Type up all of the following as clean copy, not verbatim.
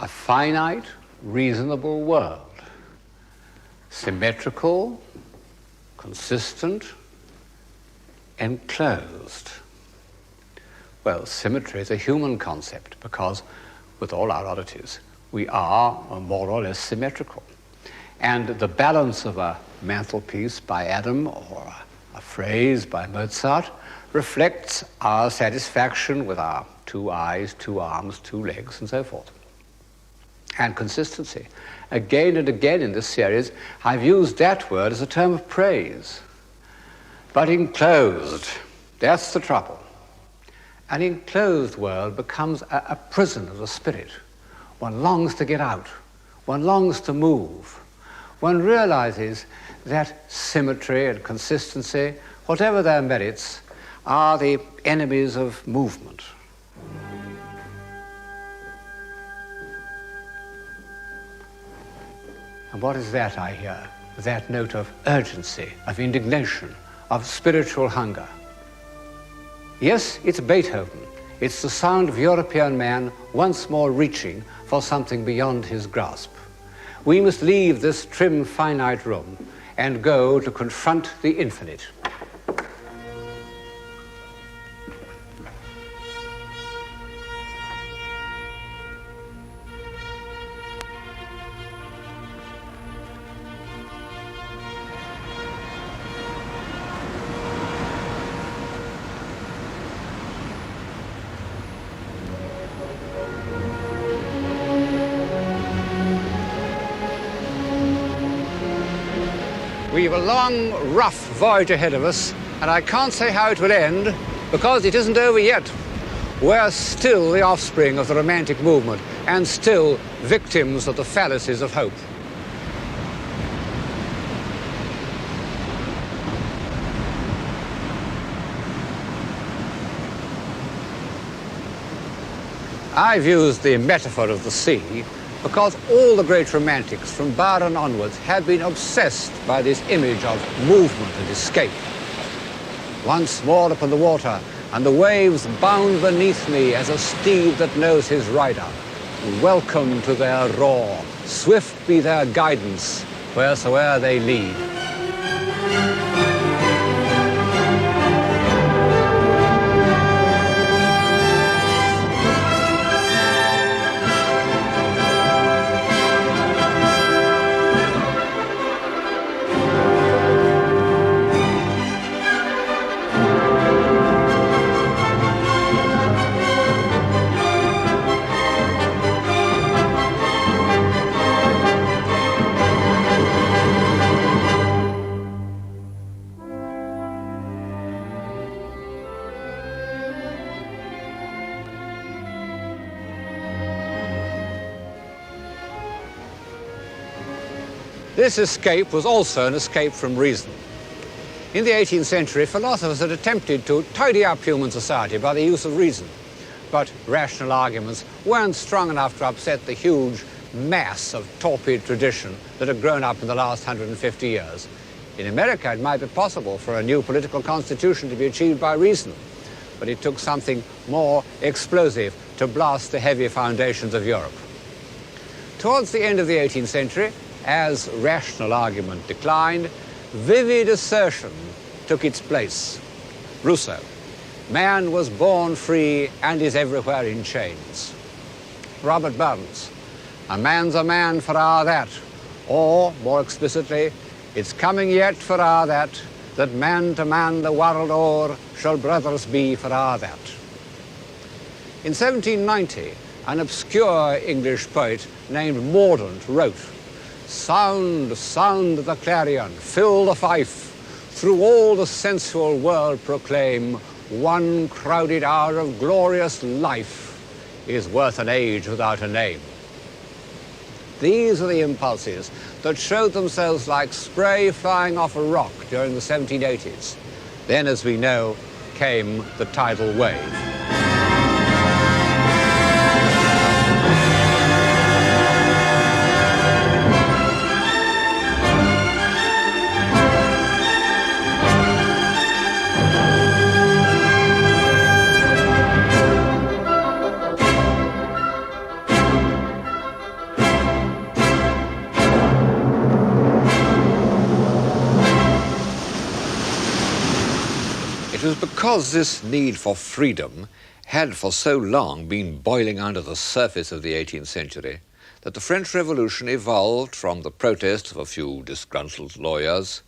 a finite, reasonable world, symmetrical, consistent, enclosed. Well, symmetry is a human concept because, with all our oddities, we are more or less symmetrical. And the balance of a mantelpiece by Adam or a phrase by Mozart reflects our satisfaction with our 2 eyes, 2 arms, 2 legs, and so forth. And consistency. Again and again in this series, I've used that word as a term of praise. But enclosed, that's the trouble. An enclosed world becomes a prison of the spirit. One longs to get out. One longs to move. One realizes that symmetry and consistency, whatever their merits, are the enemies of movement. And what is that I hear? That note of urgency, of indignation, of spiritual hunger. Yes, it's Beethoven. It's the sound of European man once more reaching for something beyond his grasp. We must leave this trim, finite room and go to confront the infinite. We have a long, rough voyage ahead of us, and I can't say how it will end, because it isn't over yet. We're still the offspring of the Romantic movement, and still victims of the fallacies of hope. I've used the metaphor of the sea because all the great romantics from Byron onwards had been obsessed by this image of movement and escape. Once more upon the water, and the waves bound beneath me as a steed that knows his rider. Welcome to their roar, swift be their guidance, wheresoe'er they lead. This escape was also an escape from reason. In the 18th century, philosophers had attempted to tidy up human society by the use of reason, but rational arguments weren't strong enough to upset the huge mass of torpid tradition that had grown up in the last 150 years. In America, it might be possible for a new political constitution to be achieved by reason, but it took something more explosive to blast the heavy foundations of Europe. Towards the end of the 18th century, as rational argument declined, vivid assertion took its place. Rousseau, man was born free and is everywhere in chains. Robert Burns, a man's a man for a' that, or, more explicitly, it's coming yet for a' that man to man the world o'er shall brothers be for a' that. In 1790, an obscure English poet named Mordaunt wrote, "Sound, sound the clarion, fill the fife, through all the sensual world proclaim, one crowded hour of glorious life is worth an age without a name." These are the impulses that showed themselves like spray flying off a rock during the 1780s. Then, as we know, came the tidal wave. It was because this need for freedom had for so long been boiling under the surface of the 18th century that the French Revolution evolved from the protest of a few disgruntled lawyers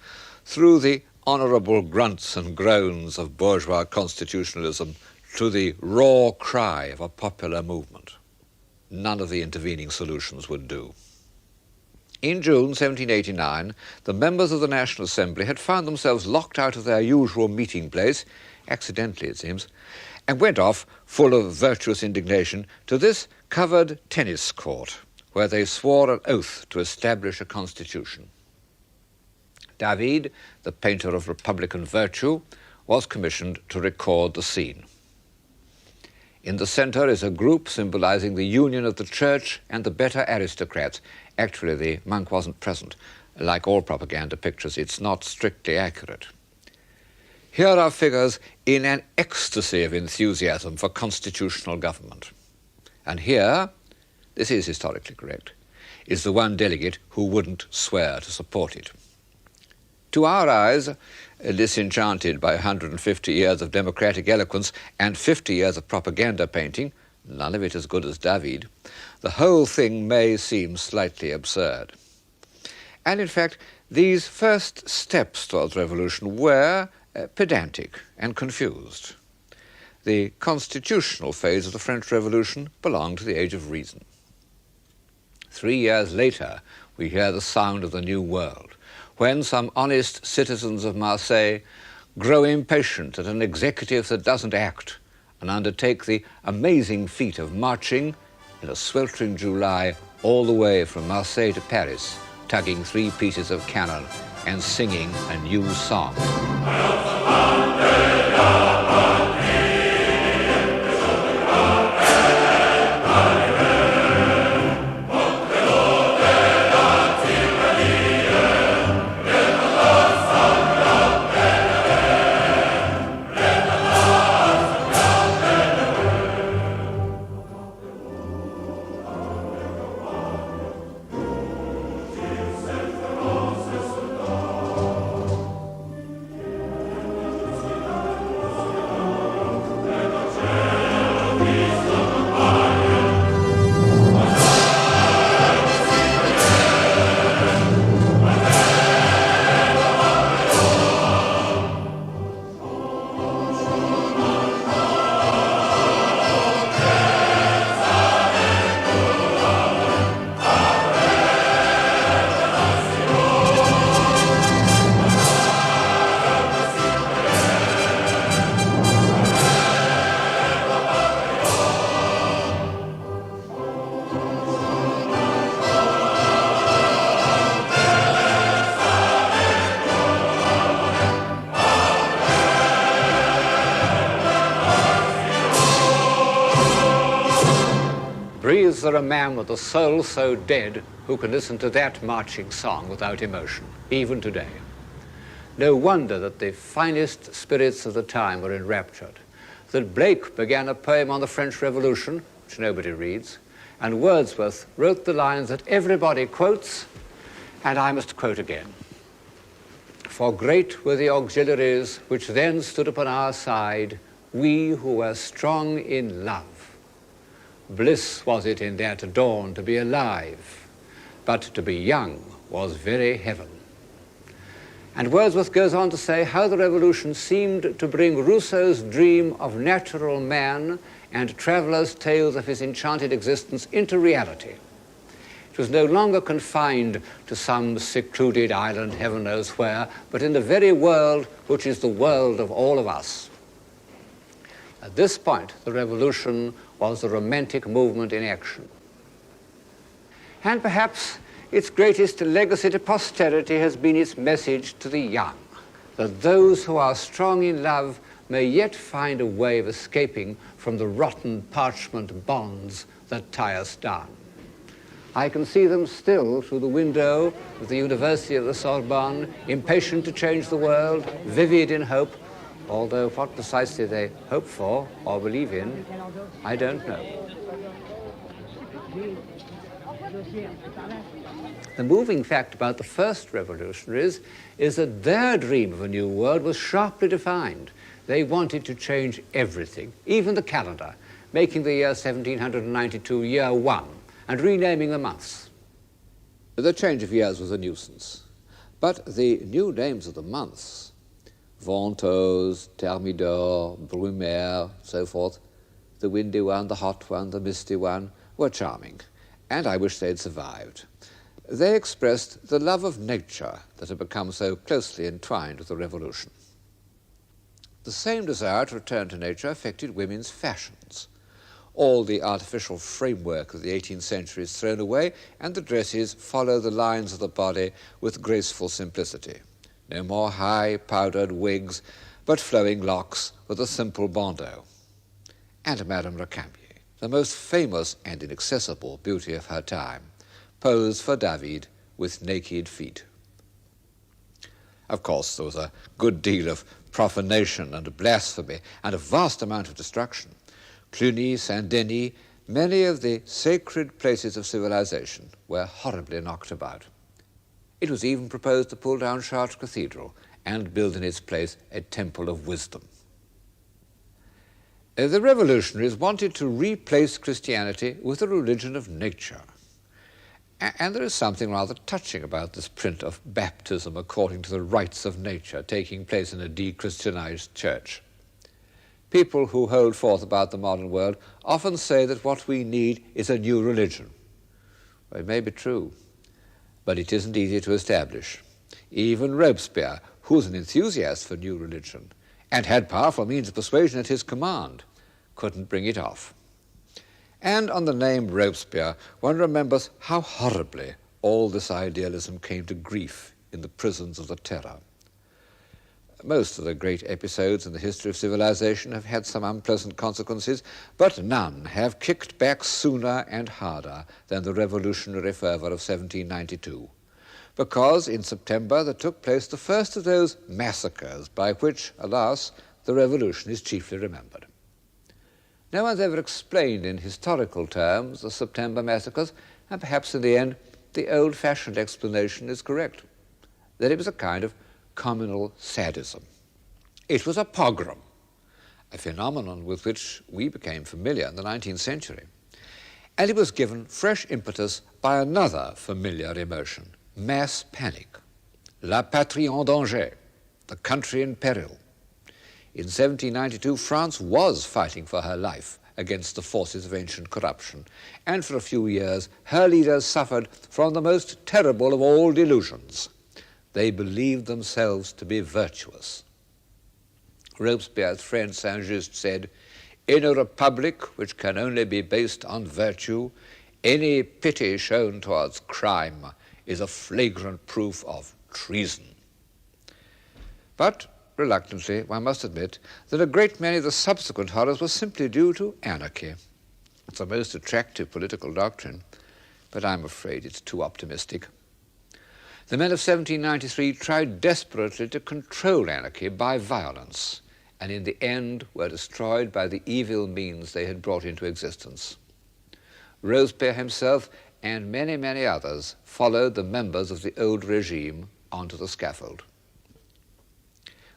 through the honourable grunts and groans of bourgeois constitutionalism to the raw cry of a popular movement. None of the intervening solutions would do. In June 1789, the members of the National Assembly had found themselves locked out of their usual meeting place, accidentally it seems, and went off, full of virtuous indignation, to this covered tennis court, where they swore an oath to establish a constitution. David, the painter of republican virtue, was commissioned to record the scene. In the centre is a group symbolizing the union of the church and the better aristocrats. Actually, the monk wasn't present. Like all propaganda pictures, it's not strictly accurate. Here are figures in an ecstasy of enthusiasm for constitutional government. And here, this is historically correct, is the one delegate who wouldn't swear to support it. To our eyes, disenchanted by 150 years of democratic eloquence and 50 years of propaganda painting, none of it as good as David, the whole thing may seem slightly absurd. And in fact, these first steps towards revolution were pedantic and confused. The constitutional phase of the French Revolution belonged to the age of reason. 3 years later, we hear the sound of the New World, when some honest citizens of Marseille grow impatient at an executive that doesn't act and undertake the amazing feat of marching in a sweltering July all the way from Marseille to Paris, tugging 3 pieces of cannon and singing a new song. Breathes there a man with a soul so dead who can listen to that marching song without emotion, even today? No wonder that the finest spirits of the time were enraptured, that Blake began a poem on the French Revolution, which nobody reads, and Wordsworth wrote the lines that everybody quotes, and I must quote again. For great were the auxiliaries which then stood upon our side, we who were strong in love. Bliss was it in that dawn to be alive, but to be young was very heaven. And Wordsworth goes on to say how the revolution seemed to bring Rousseau's dream of natural man and travellers' tales of his enchanted existence into reality. It was no longer confined to some secluded island, heaven knows where, but in the very world which is the world of all of us. At this point, the revolution was the romantic movement in action. And perhaps its greatest legacy to posterity has been its message to the young, that those who are strong in love may yet find a way of escaping from the rotten parchment bonds that tie us down. I can see them still through the window of the University of the Sorbonne, impatient to change the world, vivid in hope, although what precisely they hope for or believe in, I don't know. The moving fact about the first revolutionaries is that their dream of a new world was sharply defined. They wanted to change everything, even the calendar, making the year 1792 year 1 and renaming the months. The change of years was a nuisance, but the new names of the months, Ventose, Thermidor, Brumaire, so forth, the windy one, the hot one, the misty one, were charming, and I wish they'd survived. They expressed the love of nature that had become so closely entwined with the Revolution. The same desire to return to nature affected women's fashions. All the artificial framework of the 18th century is thrown away, and the dresses follow the lines of the body with graceful simplicity. No more high powdered wigs, but flowing locks with a simple bandeau. And Madame Recamier, the most famous and inaccessible beauty of her time, posed for David with naked feet. Of course, there was a good deal of profanation and blasphemy and a vast amount of destruction. Cluny, Saint-Denis, many of the sacred places of civilization were horribly knocked about. It was even proposed to pull down Chartres Cathedral and build in its place a temple of wisdom. The revolutionaries wanted to replace Christianity with a religion of nature. And there is something rather touching about this print of baptism according to the rites of nature taking place in a de-Christianized church. People who hold forth about the modern world often say that what we need is a new religion. Well, it may be true, but it isn't easy to establish. Even Robespierre, who's an enthusiast for new religion and had powerful means of persuasion at his command, couldn't bring it off. And on the name Robespierre, one remembers how horribly all this idealism came to grief in the prisons of the terror. Most of the great episodes in the history of civilization have had some unpleasant consequences, but none have kicked back sooner and harder than the revolutionary fervor of 1792. Because in September there took place the first of those massacres by which, alas, the revolution is chiefly remembered. No one's ever explained in historical terms the September massacres, and perhaps in the end the old-fashioned explanation is correct, that it was a kind of communal sadism. It was a pogrom, a phenomenon with which we became familiar in the 19th century. And it was given fresh impetus by another familiar emotion, mass panic, la patrie en danger, the country in peril. In 1792, France was fighting for her life against the forces of ancient corruption, and for a few years her leaders suffered from the most terrible of all delusions. They believed themselves to be virtuous. Robespierre's friend Saint-Just said, "In a republic which can only be based on virtue, any pity shown towards crime is a flagrant proof of treason." But reluctantly, one must admit that a great many of the subsequent horrors were simply due to anarchy. It's a most attractive political doctrine, but I'm afraid it's too optimistic. The men of 1793 tried desperately to control anarchy by violence, and in the end were destroyed by the evil means they had brought into existence. Robespierre himself and many, many others followed the members of the old regime onto the scaffold.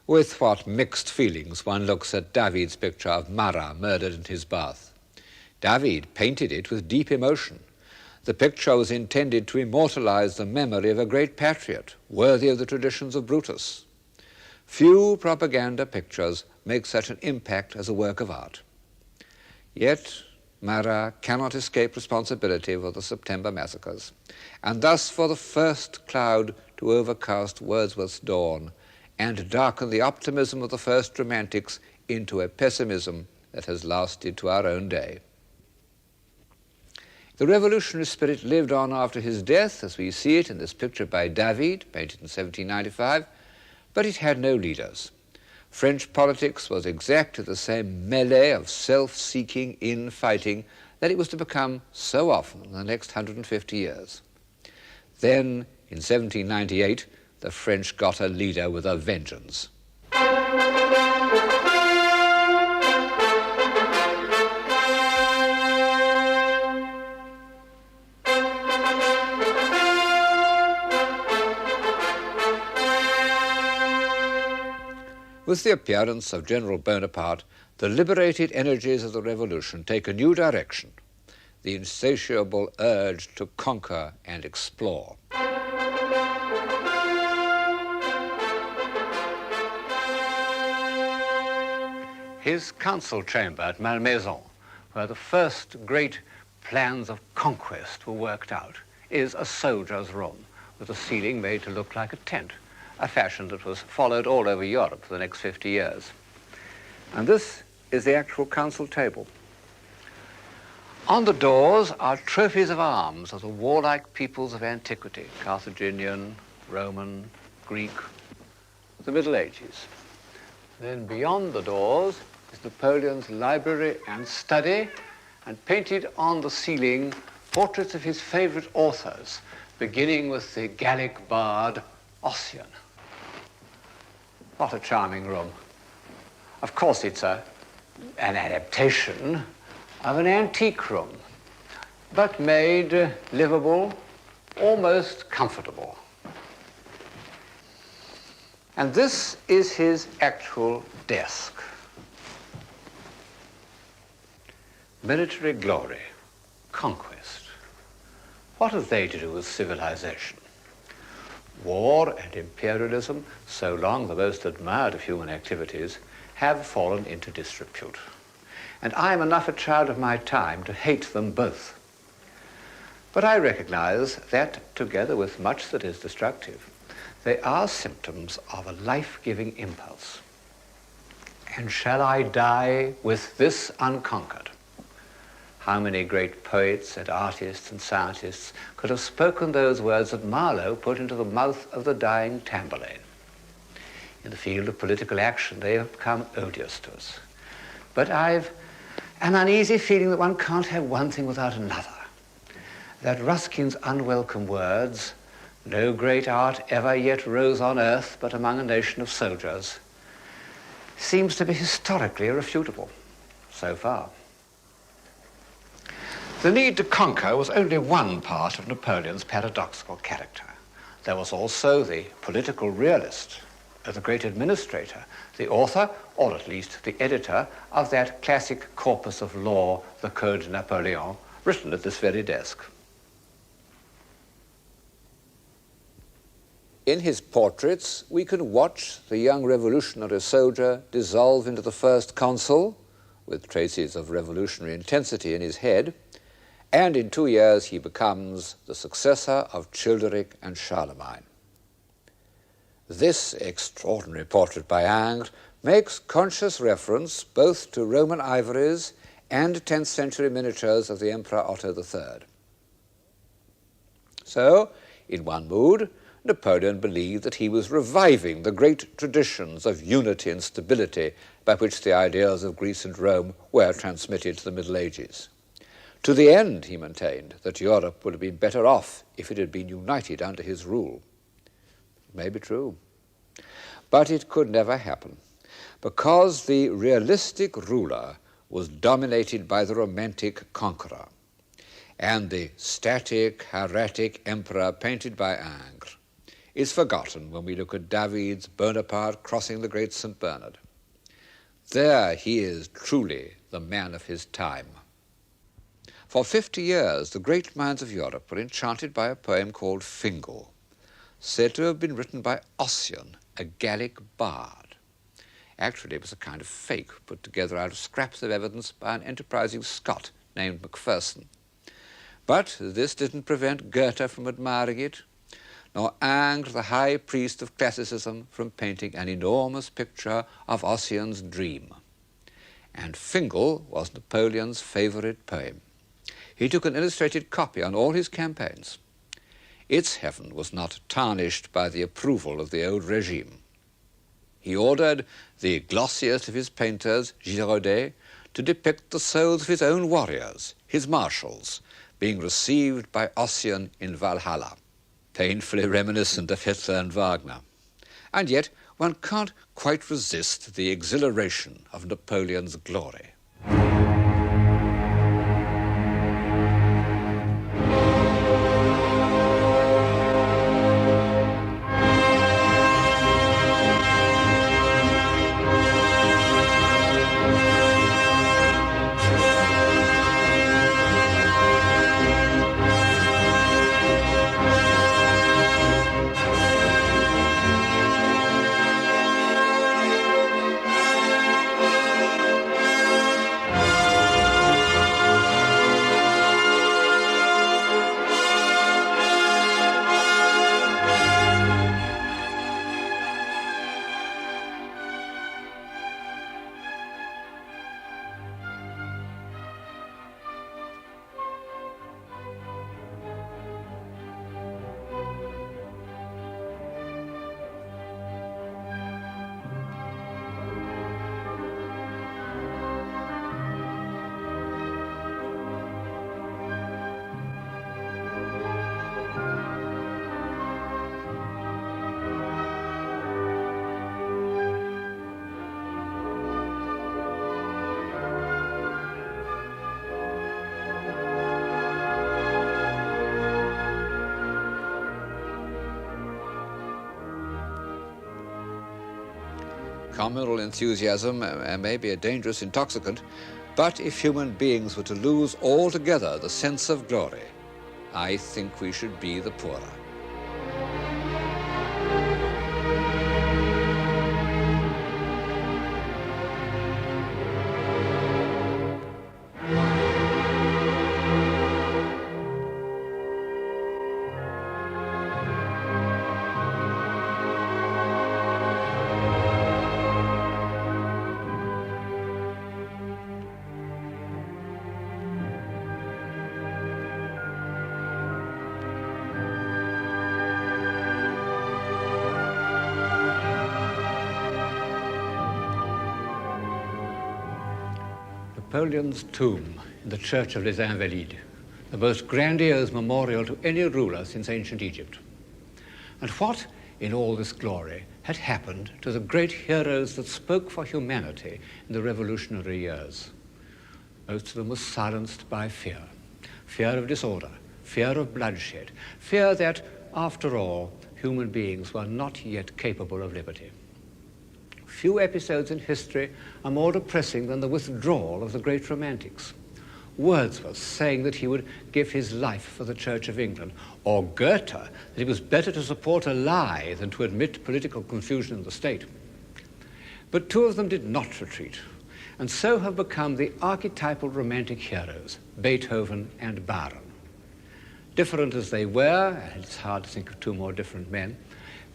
With what mixed feelings one looks at David's picture of Marat murdered in his bath. David painted it with deep emotion. The picture was intended to immortalize the memory of a great patriot, worthy of the traditions of Brutus. Few propaganda pictures make such an impact as a work of art. Yet Marat cannot escape responsibility for the September massacres, and thus for the first cloud to overcast Wordsworth's dawn and darken the optimism of the first romantics into a pessimism that has lasted to our own day. The revolutionary spirit lived on after his death, as we see it in this picture by David, painted in 1795, but it had no leaders. French politics was exactly the same melee of self-seeking infighting that it was to become so often in the next 150 years. Then, in 1798, the French got a leader with a vengeance. With the appearance of General Bonaparte, the liberated energies of the revolution take a new direction, the insatiable urge to conquer and explore. His council chamber at Malmaison, where the first great plans of conquest were worked out, is a soldier's room with a ceiling made to look like a tent, a fashion that was followed all over Europe for the next 50 years. And this is the actual council table. On the doors are trophies of arms of the warlike peoples of antiquity, Carthaginian, Roman, Greek, the Middle Ages. Then beyond the doors is Napoleon's library and study, and painted on the ceiling portraits of his favorite authors, beginning with the Gallic bard Ossian. What a charming room. Of course, it's an adaptation of an antique room, but made livable, almost comfortable. And this is his actual desk. Military glory, conquest. What have they to do with civilization? War and imperialism, so long the most admired of human activities, have fallen into disrepute. And I am enough a child of my time to hate them both. But I recognize that, together with much that is destructive, they are symptoms of a life-giving impulse. And shall I die with this unconquered? How many great poets and artists and scientists could have spoken those words that Marlowe put into the mouth of the dying Tamburlaine? In the field of political action, they have become odious to us. But I've an uneasy feeling that one can't have one thing without another. That Ruskin's unwelcome words, "No great art ever yet rose on earth but among a nation of soldiers," seems to be historically irrefutable, so far. The need to conquer was only one part of Napoleon's paradoxical character. There was also the political realist, the great administrator, the author, or at least the editor, of that classic corpus of law, the Code Napoleon, written at this very desk. In his portraits, we can watch the young revolutionary soldier dissolve into the first consul, with traces of revolutionary intensity in his head, and in 2 years he becomes the successor of Childeric and Charlemagne. This extraordinary portrait by Ingres makes conscious reference both to Roman ivories and 10th century miniatures of the Emperor Otto III. So, in one mood, Napoleon believed that he was reviving the great traditions of unity and stability by which the ideals of Greece and Rome were transmitted to the Middle Ages. To the end, he maintained, that Europe would have been better off if it had been united under his rule. It may be true, but it could never happen, because the realistic ruler was dominated by the romantic conqueror, and the static, hieratic emperor painted by Ingres is forgotten when we look at David's Bonaparte crossing the great St. Bernard. There he is truly the man of his time. For 50 years, the great minds of Europe were enchanted by a poem called Fingal, said to have been written by Ossian, a Gallic bard. Actually, it was a kind of fake put together out of scraps of evidence by an enterprising Scot named Macpherson. But this didn't prevent Goethe from admiring it, nor Ingres, the high priest of classicism, from painting an enormous picture of Ossian's dream. And Fingal was Napoleon's favorite poem. He took an illustrated copy on all his campaigns. Its heaven was not tarnished by the approval of the old regime. He ordered the glossiest of his painters, Girodet, to depict the souls of his own warriors, his marshals, being received by Ossian in Valhalla, painfully reminiscent of Hitler and Wagner. And yet one can't quite resist the exhilaration of Napoleon's glory. communal enthusiasm may be a dangerous intoxicant, but if human beings were to lose altogether the sense of glory, I think we should be the poorer. Napoleon's tomb in the church of Les Invalides, the most grandiose memorial to any ruler since ancient Egypt. And what, in all this glory, had happened to the great heroes that spoke for humanity in the revolutionary years? Most of them were silenced by fear. Fear of disorder, fear of bloodshed, fear that, after all, human beings were not yet capable of liberty. Few episodes in history are more depressing than the withdrawal of the great romantics. Wordsworth saying that he would give his life for the Church of England, or Goethe that it was better to support a lie than to admit political confusion in the state. But two of them did not retreat, and so have become the archetypal romantic heroes, Beethoven and Byron. Different as they were, and it's hard to think of two more different men,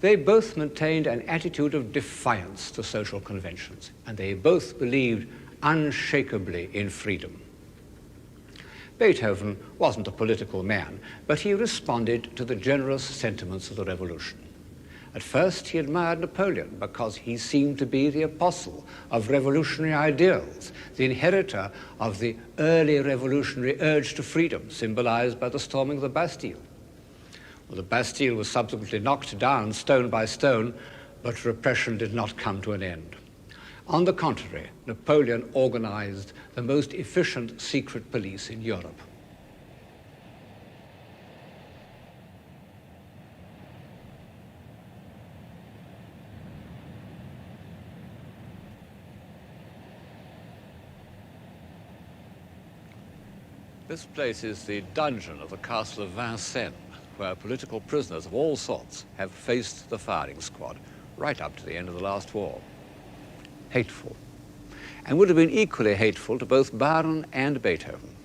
they both maintained an attitude of defiance to social conventions, and they both believed unshakably in freedom. Beethoven wasn't a political man, but he responded to the generous sentiments of the revolution. At first, he admired Napoleon because he seemed to be the apostle of revolutionary ideals, the inheritor of the early revolutionary urge to freedom, symbolized by the storming of the Bastille. Well, the Bastille was subsequently knocked down stone by stone, but repression did not come to an end. On the contrary, Napoleon organized the most efficient secret police in Europe. This place is the dungeon of the castle of Vincennes, where political prisoners of all sorts have faced the firing squad right up to the end of the last war. Hateful, and would have been equally hateful to both Byron and Beethoven.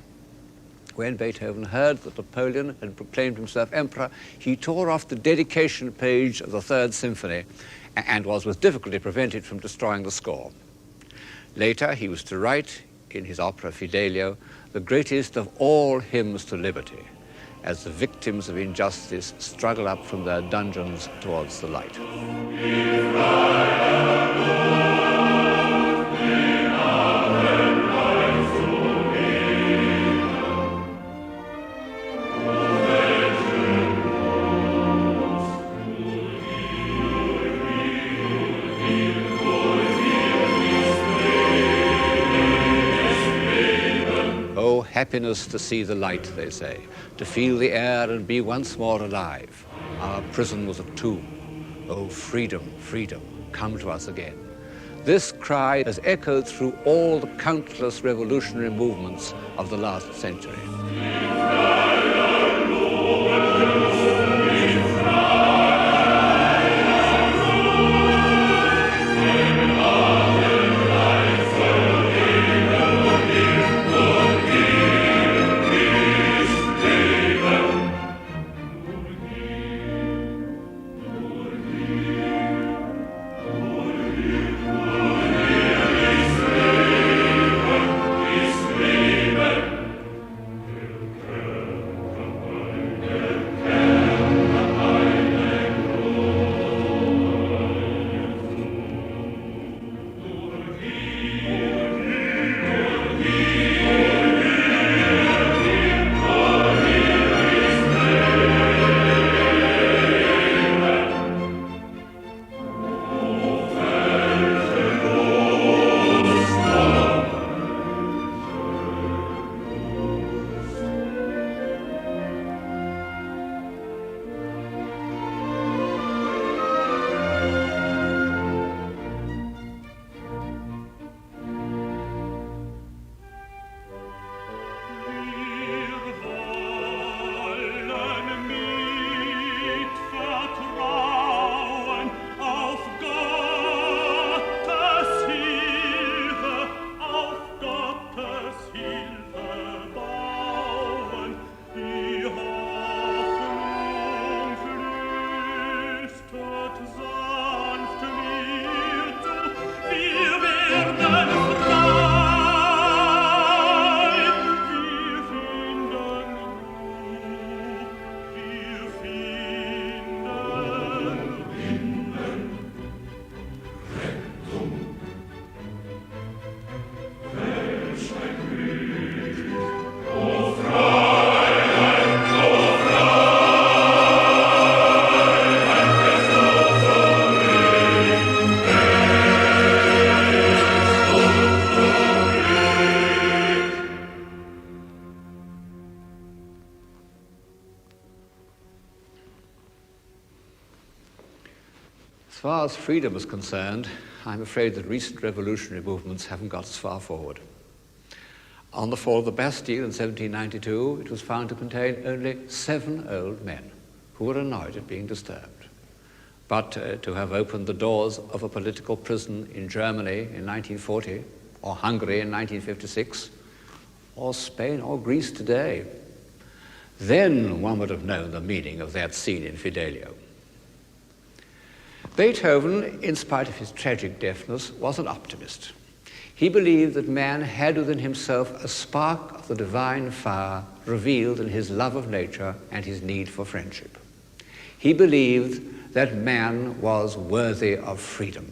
When Beethoven heard that Napoleon had proclaimed himself emperor, he tore off the dedication page of the Third Symphony and was with difficulty prevented from destroying the score. Later, he was to write, in his opera Fidelio, the greatest of all hymns to liberty, as the victims of injustice struggle up from their dungeons towards the light. Happiness to see the light, they say, to feel the air and be once more alive. Our prison was a tomb. Oh, freedom, freedom, come to us again. This cry has echoed through all the countless revolutionary movements of the last century. As far as freedom is concerned, I'm afraid that recent revolutionary movements haven't got as far forward. On the fall of the Bastille in 1792, it was found to contain only 7 old men who were annoyed at being disturbed. But to have opened the doors of a political prison in Germany in 1940, or Hungary in 1956, or Spain or Greece today, then one would have known the meaning of that scene in Fidelio. Beethoven, in spite of his tragic deafness, was an optimist. He believed that man had within himself a spark of the divine fire revealed in his love of nature and his need for friendship. He believed that man was worthy of freedom.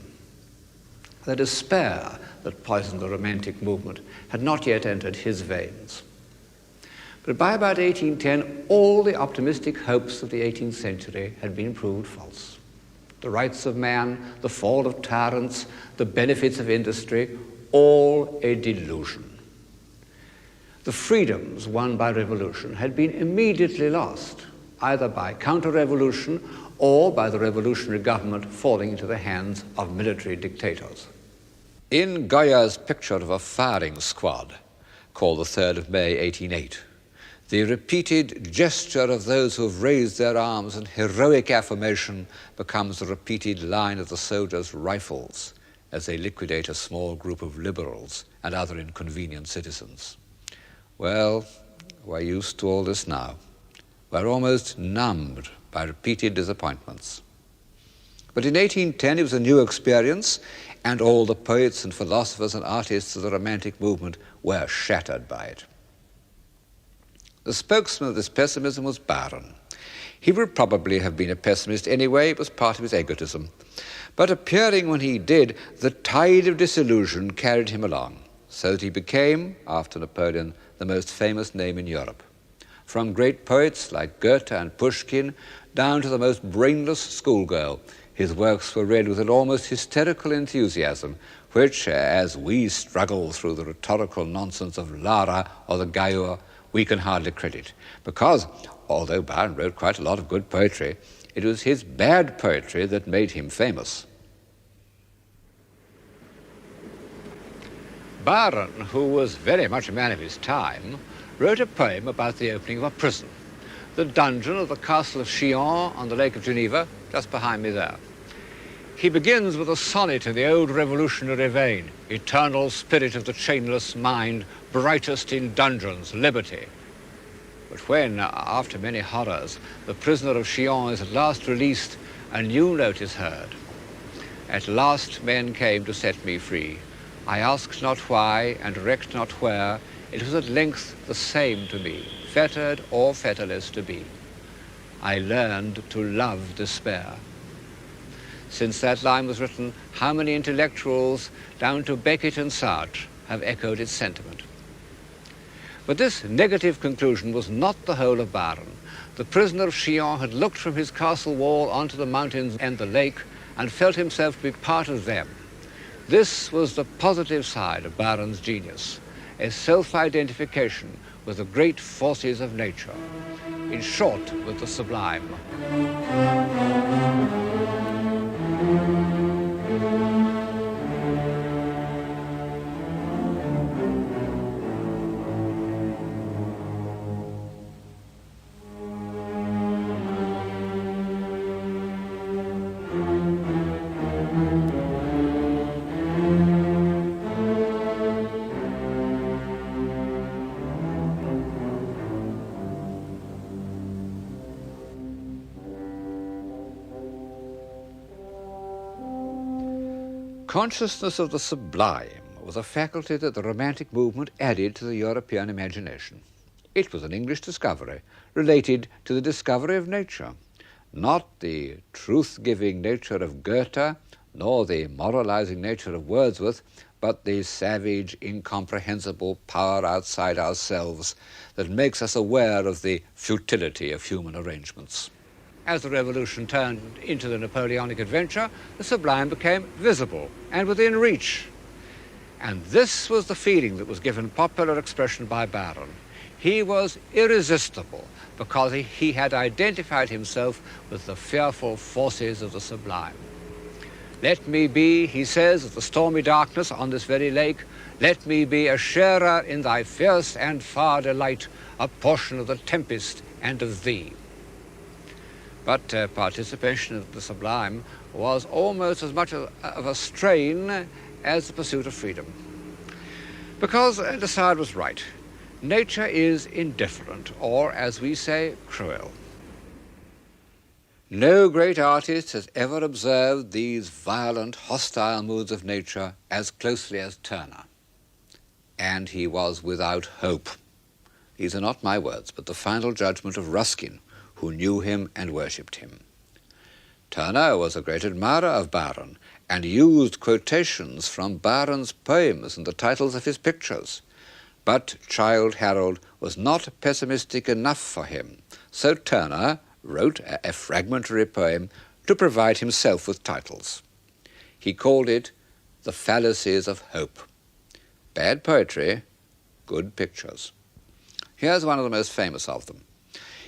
The despair that poisoned the Romantic movement had not yet entered his veins. But by about 1810, all the optimistic hopes of the 18th century had been proved false. The rights of man, the fall of tyrants, the benefits of industry, all a delusion. The freedoms won by revolution had been immediately lost, either by counter-revolution or by the revolutionary government falling into the hands of military dictators. In Goya's picture of a firing squad, called the 3rd of May, 1808, the repeated gesture of those who have raised their arms in heroic affirmation becomes the repeated line of the soldiers' rifles as they liquidate a small group of liberals and other inconvenient citizens. Well, we're used to all this now. We're almost numbed by repeated disappointments. But in 1810 it was a new experience, and all the poets and philosophers and artists of the Romantic movement were shattered by it. The spokesman of this pessimism was Byron. He would probably have been a pessimist anyway. It was part of his egotism. But appearing when he did, the tide of disillusion carried him along, so that he became, after Napoleon, the most famous name in Europe. From great poets like Goethe and Pushkin down to the most brainless schoolgirl, his works were read with an almost hysterical enthusiasm, which, as we struggle through the rhetorical nonsense of Lara or the Gayur, we can hardly credit, because although Byron wrote quite a lot of good poetry, it was his bad poetry that made him famous. Byron, who was very much a man of his time, wrote a poem about the opening of a prison, the dungeon of the castle of Chillon on the Lake of Geneva, just behind me there. He begins with a sonnet in the old revolutionary vein, eternal spirit of the chainless mind, brightest in dungeons, liberty. But when, after many horrors, the prisoner of Chillon is at last released, a new note is heard. At last men came to set me free. I asked not why and recked not where, it was at length the same to me, fettered or fetterless to be. I learned to love despair. Since that line was written, how many intellectuals, down to Beckett and Sartre, have echoed its sentiment. But this negative conclusion was not the whole of Byron. The prisoner of Chillon had looked from his castle wall onto the mountains and the lake and felt himself to be part of them. This was the positive side of Byron's genius, a self-identification with the great forces of nature, in short, with the sublime. Consciousness of the sublime was a faculty that the Romantic movement added to the European imagination. It was an English discovery related to the discovery of nature, not the truth-giving nature of Goethe, nor the moralizing nature of Wordsworth, but the savage, incomprehensible power outside ourselves that makes us aware of the futility of human arrangements. As the revolution turned into the Napoleonic adventure, the sublime became visible and within reach. And this was the feeling that was given popular expression by Byron. He was irresistible because he had identified himself with the fearful forces of the sublime. Let me be, he says, of the stormy darkness on this very lake, let me be a sharer in thy fierce and far delight, a portion of the tempest and of thee. But participation in the sublime was almost as much of a strain as the pursuit of freedom. Because de Sade was right. Nature is indifferent, or, as we say, cruel. No great artist has ever observed these violent, hostile moods of nature as closely as Turner. And he was without hope. These are not my words, but the final judgment of Ruskin, who knew him and worshipped him. Turner was a great admirer of Byron and used quotations from Byron's poems in the titles of his pictures. But Childe Harold was not pessimistic enough for him, so Turner wrote a fragmentary poem to provide himself with titles. He called it The Fallacies of Hope. Bad poetry, good pictures. Here's one of the most famous of them.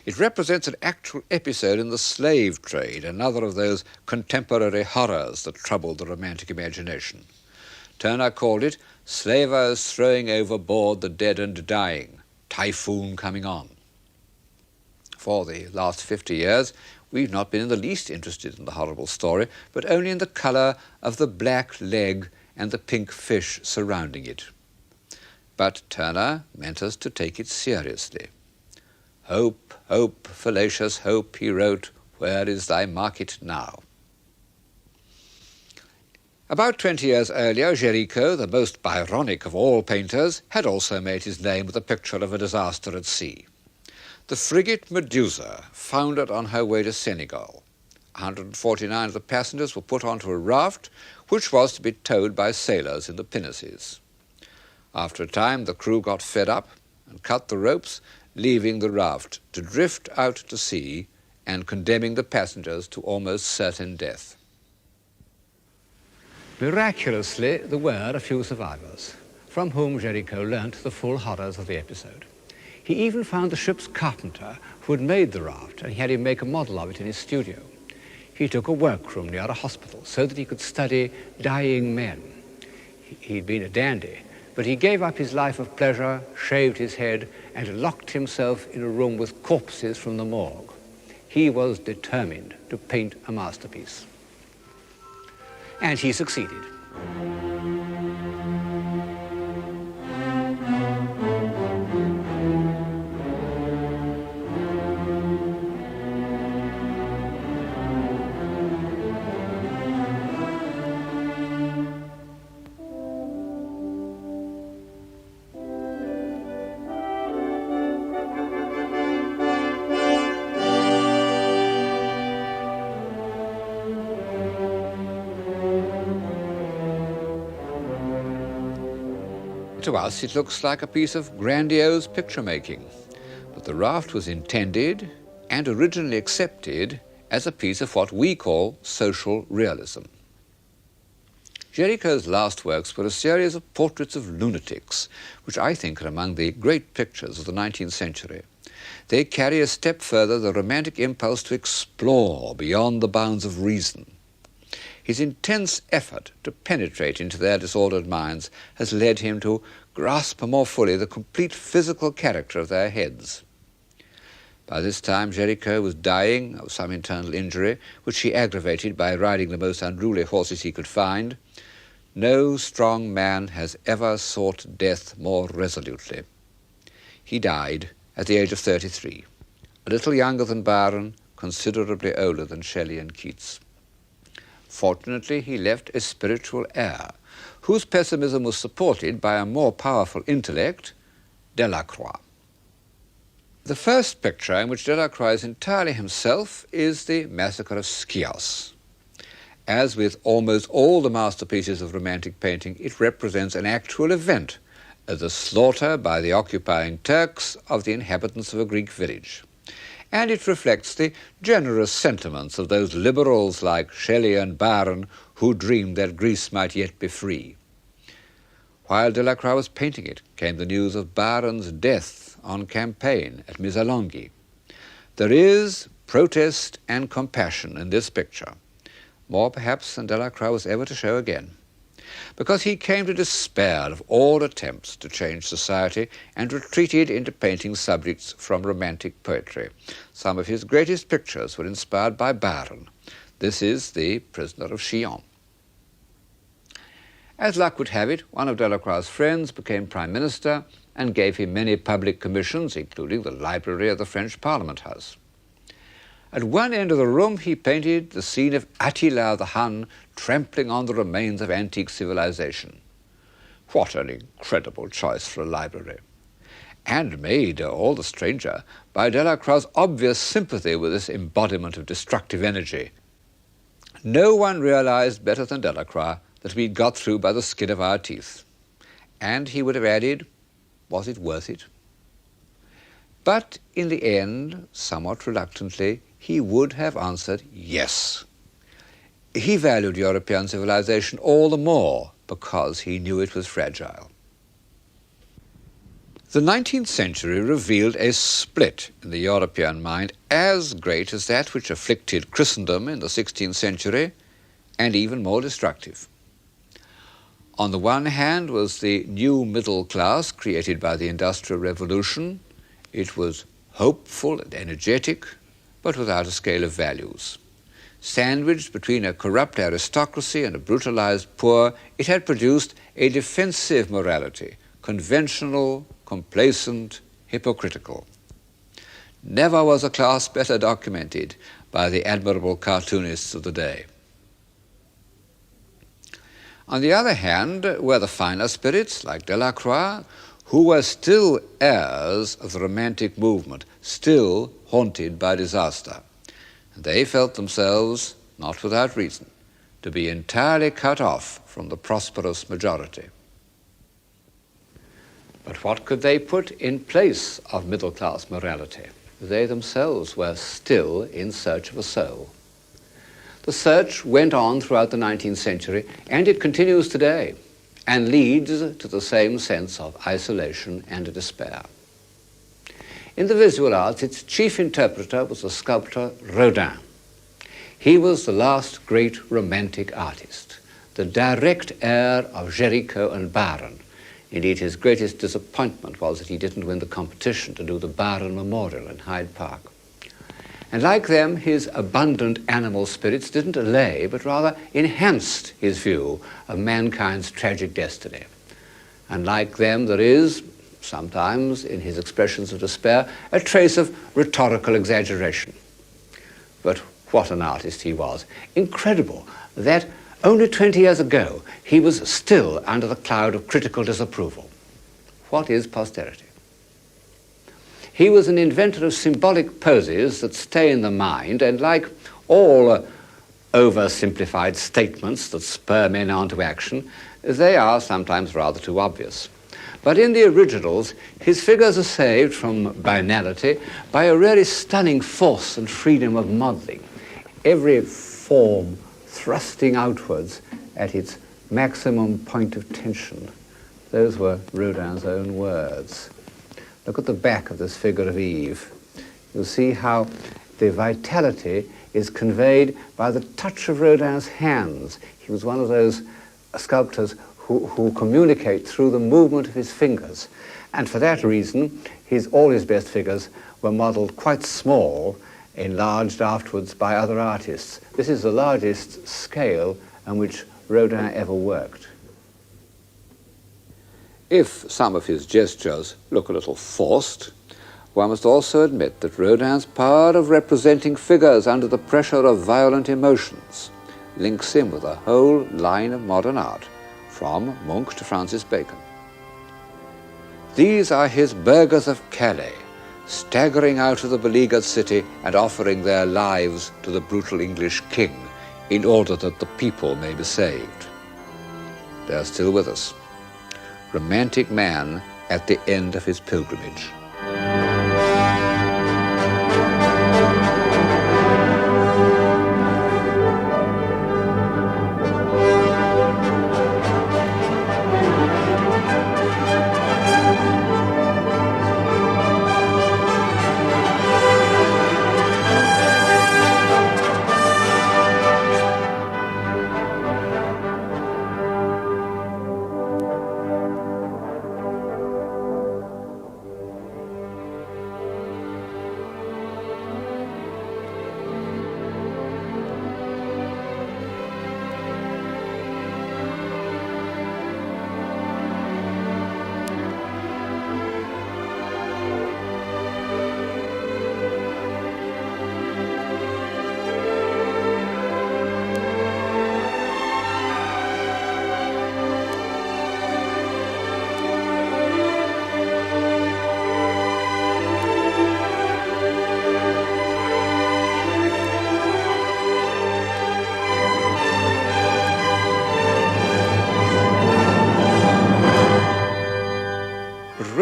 It represents an actual episode in the slave trade, another of those contemporary horrors that troubled the romantic imagination. Turner called it Slavers Throwing Overboard the Dead and Dying, Typhoon Coming On. For the last 50 years, we've not been in the least interested in the horrible story, but only in the colour of the black leg and the pink fish surrounding it. But Turner meant us to take it seriously. Hope, hope, fallacious hope, he wrote, where is thy market now? About 20 years earlier, Géricault, the most Byronic of all painters, had also made his name with a picture of a disaster at sea. The frigate Medusa foundered on her way to Senegal. 149 of the passengers were put onto a raft, which was to be towed by sailors in the pinnaces. After a time, the crew got fed up and cut the ropes, leaving the raft to drift out to sea and condemning the passengers to almost certain death. Miraculously, there were a few survivors, from whom Géricault learnt the full horrors of the episode. He even found the ship's carpenter who had made the raft, and he had him make a model of it in his studio. He took a workroom near a hospital so that he could study dying men. He'd been a dandy, but he gave up his life of pleasure, shaved his head, and locked himself in a room with corpses from the morgue. He was determined to paint a masterpiece. And he succeeded. To us, it looks like a piece of grandiose picture-making, but the raft was intended and originally accepted as a piece of what we call social realism. Géricault's last works were a series of portraits of lunatics, which I think are among the great pictures of the 19th century. They carry a step further the romantic impulse to explore beyond the bounds of reason. His intense effort to penetrate into their disordered minds has led him to grasp more fully the complete physical character of their heads. By this time, Géricault was dying of some internal injury, which he aggravated by riding the most unruly horses he could find. No strong man has ever sought death more resolutely. He died at the age of 33, a little younger than Byron, considerably older than Shelley and Keats. Fortunately, he left a spiritual heir, whose pessimism was supported by a more powerful intellect, Delacroix. The first picture in which Delacroix is entirely himself is the Massacre of Chios. As with almost all the masterpieces of Romantic painting, it represents an actual event, the slaughter by the occupying Turks of the inhabitants of a Greek village. And it reflects the generous sentiments of those liberals like Shelley and Byron who dreamed that Greece might yet be free. While Delacroix was painting it, came the news of Byron's death on campaign at Missolonghi. There is protest and compassion in this picture. more perhaps than Delacroix was ever to show again, because he came to despair of all attempts to change society and retreated into painting subjects from romantic poetry. Some of his greatest pictures were inspired by Byron. This is The Prisoner of Chillon. As luck would have it, one of Delacroix's friends became Prime Minister and gave him many public commissions, including the library of the French Parliament House. At one end of the room he painted the scene of Attila the Hun trampling on the remains of antique civilization. What an incredible choice for a library! And made all the stranger by Delacroix's obvious sympathy with this embodiment of destructive energy. No one realized better than Delacroix that we'd got through by the skin of our teeth. And he would have added, was it worth it? But in the end, somewhat reluctantly, he would have answered yes. He valued European civilization all the more because he knew it was fragile. The 19th century revealed a split in the European mind as great as that which afflicted Christendom in the 16th century, and even more destructive. On the one hand was the new middle class created by the Industrial Revolution. It was hopeful and energetic, but without a scale of values. Sandwiched between a corrupt aristocracy and a brutalized poor, it had produced a defensive morality, conventional, complacent, hypocritical. Never was a class better documented by the admirable cartoonists of the day. On the other hand were the finer spirits, like Delacroix, who were still heirs of the Romantic movement, still haunted by disaster. They felt themselves, not without reason, to be entirely cut off from the prosperous majority. But what could they put in place of middle-class morality? They themselves were still in search of a soul. The search went on throughout the 19th century, and it continues today, and leads to the same sense of isolation and despair. In the visual arts, its chief interpreter was the sculptor Rodin. He was the last great romantic artist, the direct heir of Géricault and Byron. Indeed, his greatest disappointment was that he didn't win the competition to do the Byron Memorial in Hyde Park. And like them, his abundant animal spirits didn't allay, but rather enhanced his view of mankind's tragic destiny. And like them, there is, sometimes in his expressions of despair, a trace of rhetorical exaggeration. But what an artist he was. Incredible that only 20 years ago he was still under the cloud of critical disapproval. What is posterity? He was an inventor of symbolic poses that stay in the mind, and like all oversimplified statements that spur men on to action, they are sometimes rather too obvious. But in the originals, his figures are saved from banality by a really stunning force and freedom of modeling. Every form thrusting outwards at its maximum point of tension. Those were Rodin's own words. Look at the back of this figure of Eve. You'll see how the vitality is conveyed by the touch of Rodin's hands. He was one of those sculptors who communicate through the movement of his fingers. And for that reason, all his best figures were modeled quite small, enlarged afterwards by other artists. This is the largest scale on which Rodin ever worked. If some of his gestures look a little forced, one must also admit that Rodin's power of representing figures under the pressure of violent emotions links him with a whole line of modern art, from Munch to Francis Bacon. These are his burghers of Calais, staggering out of the beleaguered city and offering their lives to the brutal English king in order that the people may be saved. They are still with us. Romantic man at the end of his pilgrimage.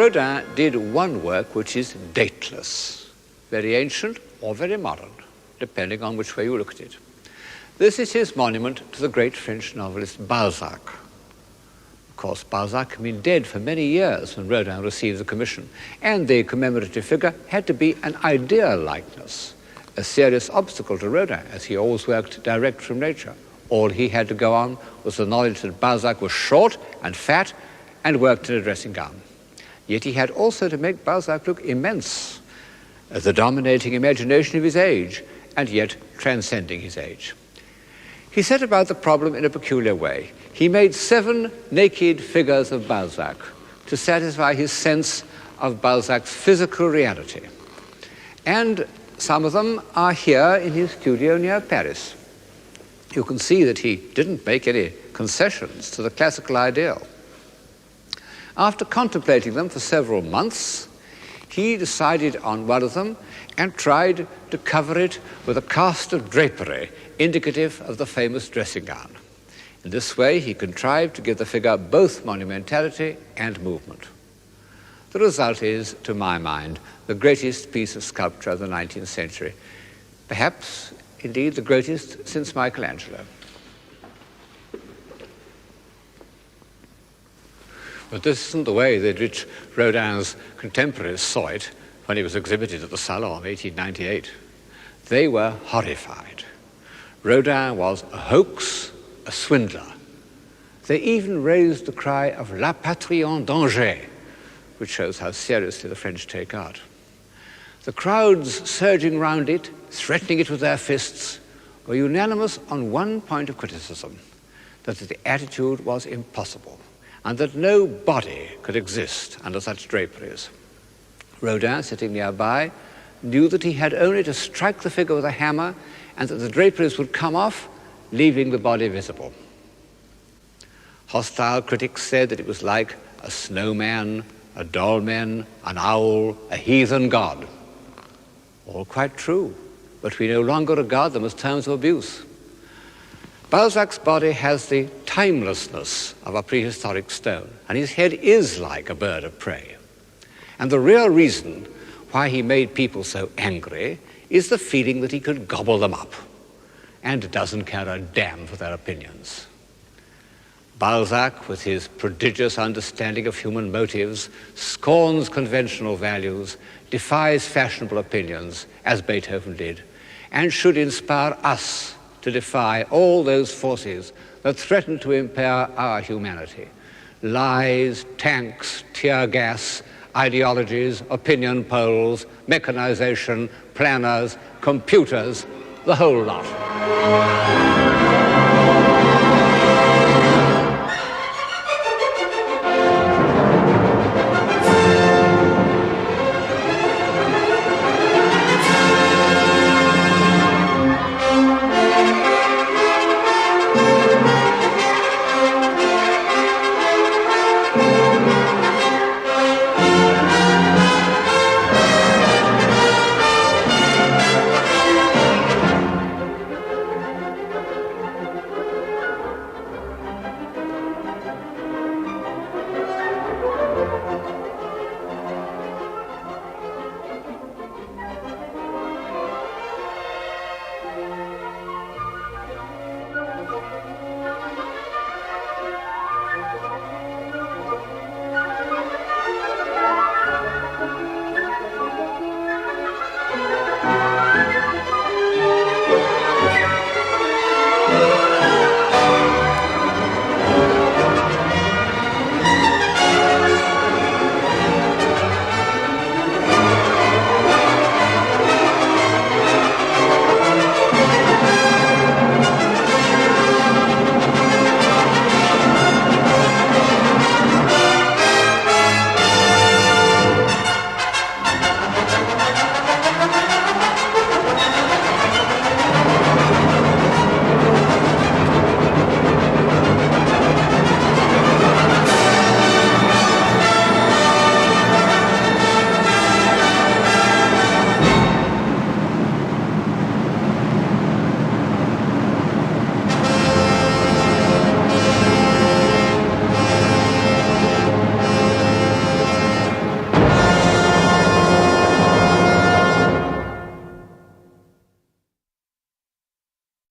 Rodin did one work which is dateless, very ancient or very modern, depending on which way you look at it. This is his monument to the great French novelist Balzac. Of course, Balzac had been dead for many years when Rodin received the commission, and the commemorative figure had to be an ideal likeness, a serious obstacle to Rodin, as he always worked direct from nature. All he had to go on was the knowledge that Balzac was short and fat and worked in a dressing gown. Yet he had also to make Balzac look immense, the dominating imagination of his age, and yet transcending his age. He set about the problem in a peculiar way. He made 7 naked figures of Balzac to satisfy his sense of Balzac's physical reality. And some of them are here in his studio near Paris. You can see that he didn't make any concessions to the classical ideal. After contemplating them for several months, he decided on one of them and tried to cover it with a cast of drapery indicative of the famous dressing gown. In this way, he contrived to give the figure both monumentality and movement. The result is, to my mind, the greatest piece of sculpture of the 19th century, perhaps, indeed, the greatest since Michelangelo. But this isn't the way that which Rodin's contemporaries saw it when it was exhibited at the Salon of 1898. They were horrified. Rodin was a hoax, a swindler. They even raised the cry of La patrie en danger, which shows how seriously the French take art. The crowds surging round it, threatening it with their fists, were unanimous on one point of criticism, that the attitude was impossible, and that no body could exist under such draperies. Rodin, sitting nearby, knew that he had only to strike the figure with a hammer and that the draperies would come off, leaving the body visible. Hostile critics said that it was like a snowman, a dolmen, an owl, a heathen god. All quite true, but we no longer regard them as terms of abuse. Balzac's body has the timelessness of a prehistoric stone, and his head is like a bird of prey. And the real reason why he made people so angry is the feeling that he could gobble them up and doesn't care a damn for their opinions. Balzac, with his prodigious understanding of human motives, scorns conventional values, defies fashionable opinions, as Beethoven did, and should inspire us to defy all those forces that threaten to impair our humanity. Lies, tanks, tear gas, ideologies, opinion polls, mechanization, planners, computers, the whole lot.